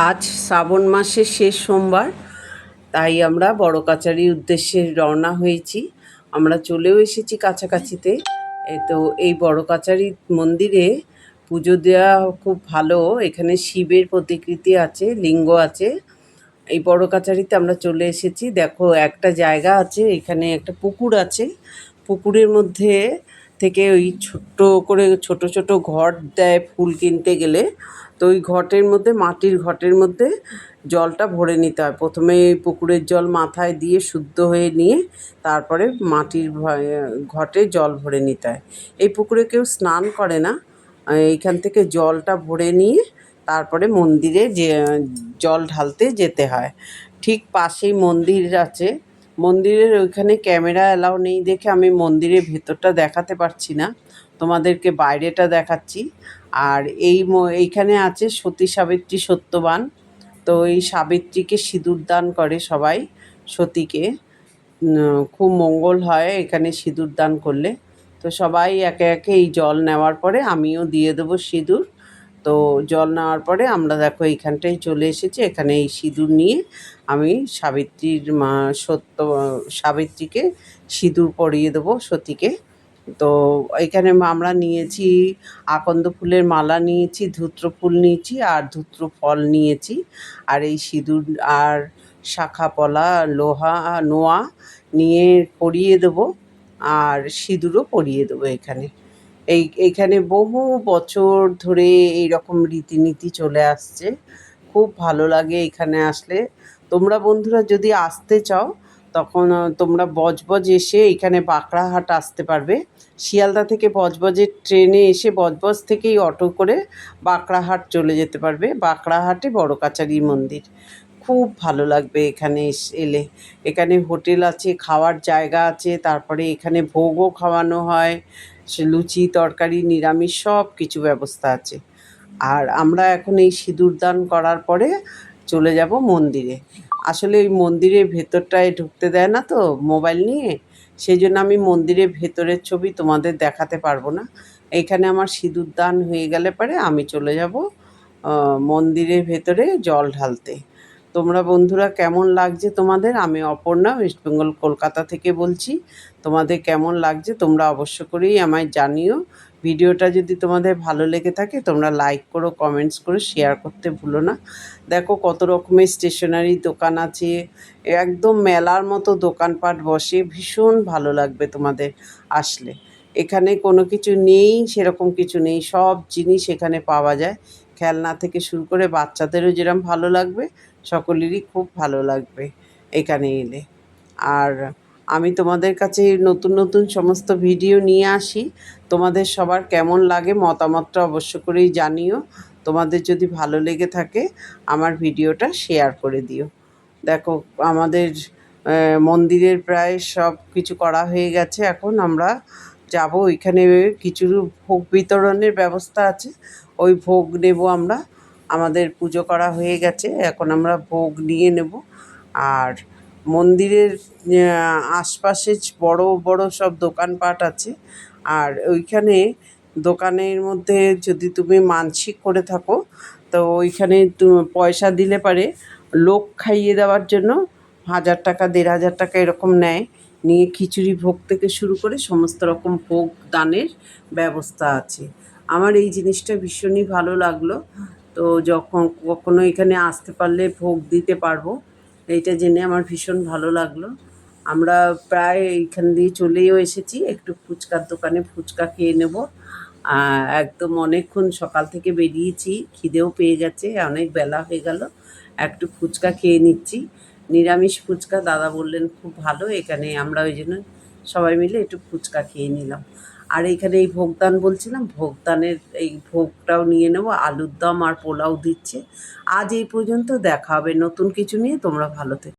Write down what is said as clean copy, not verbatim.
আজ শ্রাবণ মাসের শেষ সোমবার, তাই আমরা বড় কাচারির উদ্দেশ্যে রওনা হয়েছি। আমরা চলেও এসেছি কাছাকাছিতে। তো এই বড় কাচারি মন্দিরে পুজো দেওয়া খুব ভালো। এখানে শিবের প্রতিকৃতি আছে, লিঙ্গ আছে। এই বড় কাচারিতে আমরা চলে এসেছি। দেখো একটা জায়গা আছে, এখানে একটা পুকুর আছে। পুকুরের মধ্যে থেকে ওই ছোট্ট করে ছোট ছোট ঘট দেয় ফুল কিনতে গেলে। তো ওই ঘটের মধ্যে, মাটির ঘটের মধ্যে জলটা ভরে নিতে হয়। প্রথমে পুকুরের জল মাথায় দিয়ে শুদ্ধ হয়ে নিয়ে তারপরে মাটির ঘটে জল ভরে নিতে হয়। এই পুকুরে কেউ স্নান করে না। এইখান থেকে জলটা ভরে নিয়ে তারপরে মন্দিরে যে জল ঢালতে যেতে হয়। ঠিক পাশেই মন্দির আছে। মন্দিরের ওইখানে ক্যামেরা অ্যালাউ নেই দেখে আমি মন্দিরের ভেতরটা দেখাতে পারছি না, তোমাদেরকে বাইরেটা দেখাচ্ছি। আর এইখানে আছে সতী সাবিত্রী সত্যবান। তো এই সাবিত্রীকে সিঁদুর দান করে সবাই, সতীকে। খুব মঙ্গল হয় এখানে সিঁদুর দান করলে। তো সবাই একে একে এই জল নেওয়ার পরে আমিও দিয়ে দেবো সিঁদুর। তো জল নেওয়ার পরে আমরা দেখো এইখানটায় চলে এসেছি। এখানে এই সিঁদুর নিয়ে আমি সাবিত্রীকে সিঁদুর পরিয়ে দেবো, সতীকে। তো এখানে আমরা নিয়েছি আকন্দ ফুলের মালা নিয়েছি, ধূত্র ফুল নিয়েছি আর ধূত্র ফল নিয়েছি। আর এই সিঁদুর আর শাখা পলা, নোয়া নিয়ে পরিয়ে দেবো। আর সিঁদুরও পরিয়ে দেবো এখানে। এইখানে বহু বছর ধরে এইরকম রীতিনীতি চলে আসছে। খুব ভালো লাগে এখানে আসলে। তোমরা বন্ধুরা যদি আসতে চাও তখন তোমরা বজবজ এসে এখানে বাঁকড়াহাট আসতে পারবে। শিয়ালদা থেকে বজবজের ট্রেনে এসে বজবজ থেকেই অটো করে বাঁকড়াহাট চলে যেতে পারবে। বাঁকড়াহাটে বড় কাচারি মন্দির। খুব ভালো লাগবে এখানে এলে। এখানে হোটেল আছে, খাওয়ার জায়গা আছে, তারপরে এখানে ভোগও খাওয়ানো হয়। সে লুচি তরকারি নিরামিষ সব কিছু ব্যবস্থা আছে। আর আমরা এখন এই সিঁদুর দান করার পরে চলে যাব মন্দিরে। আসলে ওই মন্দিরের ভেতরটায় ঢুকতে দেয় না তো মোবাইল নিয়ে, সেই জন্য আমি মন্দিরের ভেতরের ছবি তোমাদের দেখাতে পারবো না। এইখানে আমার সিঁদুর দান হয়ে গেলে পরে আমি চলে যাব মন্দিরের ভেতরে জল ঢালতে। তোমরা বন্ধুরা কেমন লাগছে তোমাদের? আমি অপর্ণা, ওয়েস্ট বেঙ্গল কলকাতা থেকে বলছি। তোমাদের কেমন লাগছে তোমরা অবশ্য করেই আমায় জানিও। ভিডিওটা যদি তোমাদের ভালো লেগে থাকে তোমরা লাইক করো, কমেন্টস করো, শেয়ার করতে ভুলো না। দেখো কত রকমের স্টেশনারি দোকান আছে, একদম মেলার মতো দোকানপাট বসে। ভীষণ ভালো লাগবে তোমাদের আসলে। এখানে কোনো কিছু নেই, সেরকম কিছু নেই, সব জিনিস এখানে পাওয়া যায়। খেলনা থেকে শুরু করে বাচ্চাদেরও যেরকম ভালো লাগবে সকলেরই খুব ভালো লাগবে এখানে এলে। আর আমি তোমাদের কাছে নতুন নতুন সমস্ত ভিডিও নিয়ে আসি। তোমাদের সবার কেমন লাগে মতামতটা অবশ্য করেই জানিও। তোমাদের যদি ভালো লেগে থাকে আমার ভিডিওটা শেয়ার করে দিও। দেখো আমাদের মন্দিরের প্রায় সব কিছু করা হয়ে গেছে। এখন আমরা যাব, ওইখানে কিছু ভোগ বিতরণের ব্যবস্থা আছে, ওই ভোগ নেব আমরা। আমাদের পুজো করা হয়ে গেছে, এখন আমরা ভোগ নিয়ে নেব। আর মন্দিরের আশপাশে বড় বড় সব দোকানপাট আছে। আর ওইখানে দোকানের মধ্যে যদি তুমি মানসিক করে থাকো তো ওইখানে পয়সা দিলে পারে লোক খাইয়ে দেওয়ার জন্য 1000 টাকা 1500 টাকা এরকম নেয়। নিয়ে খিচুড়ি ভোগ থেকে শুরু করে সমস্ত রকম ভোগ দানের ব্যবস্থা আছে। আমার এই জিনিসটা ভীষণই ভালো লাগলো। তো যখন কখনো এখানে আসতে পারলে ভোগ দিতে পারবো, এইটা জেনে আমার ভীষণ ভালো লাগলো। আমরা প্রায় এইখান দিয়ে চলেও এসেছি। একটু ফুচকার দোকানে ফুচকা খেয়ে নেব। একদম অনেকক্ষণ সকাল থেকে বেরিয়েছি, খিদেও পেয়ে গেছে, অনেক বেলা হয়ে গেল। একটু ফুচকা খেয়ে নিচ্ছি, নিরামিষ ফুচকা। দাদা বললেন খুব ভালো এখানে, আমরা ওই জন্য সবাই মিলে একটু ফুচকা খেয়ে নিলাম। আর এইখানে এই ভোগদান বলছিলাম, ভোগদানের এই ভোগটাও নিয়ে নেব। আলুর দম আর পোলাও দিচ্ছে। আজ এই পর্যন্ত, দেখা হবে নতুন কিছু নিয়ে। তোমরা ভালো থেকো।